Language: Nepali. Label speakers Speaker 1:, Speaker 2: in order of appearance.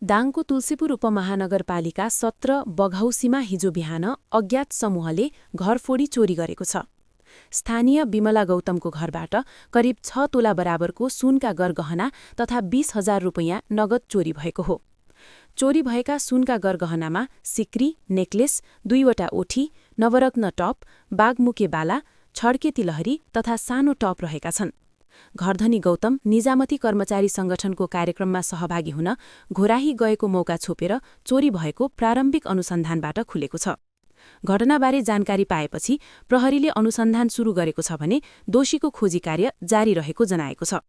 Speaker 1: दाङको तुलसीपुर उपमहानगरपालिका 17 बघौसीमा हिजो बिहान अज्ञात समूहले घरफोडी चोरी गरेको छ। स्थानीय विमला गौतमको घरबाट करिब 6 तोला बराबरको सुनका गरगहना तथा 20,000 रुपैयाँ नगद चोरी भएको हो। चोरी भएका सुनका गरगहनामा सिक्री, नेकलेस, 2वटा ओठी, नवरत्न टप, बाघमुके बाला, छड्के तिलहरी तथा सानो टप रहेका छन्। घरधनी गौतम निजामती कर्मचारी संगठनको कार्यक्रममा सहभागी हुन घोराही गएको मौका छोपेर चोरी भएको प्रारम्भिक अनुसन्धानबाट खुलेको छ। घटनाबारे जानकारी पाएपछि प्रहरीले अनुसन्धान सुरु गरेको छ भने दोषीको खोजी कार्य जारी रहेको जनाएको छ।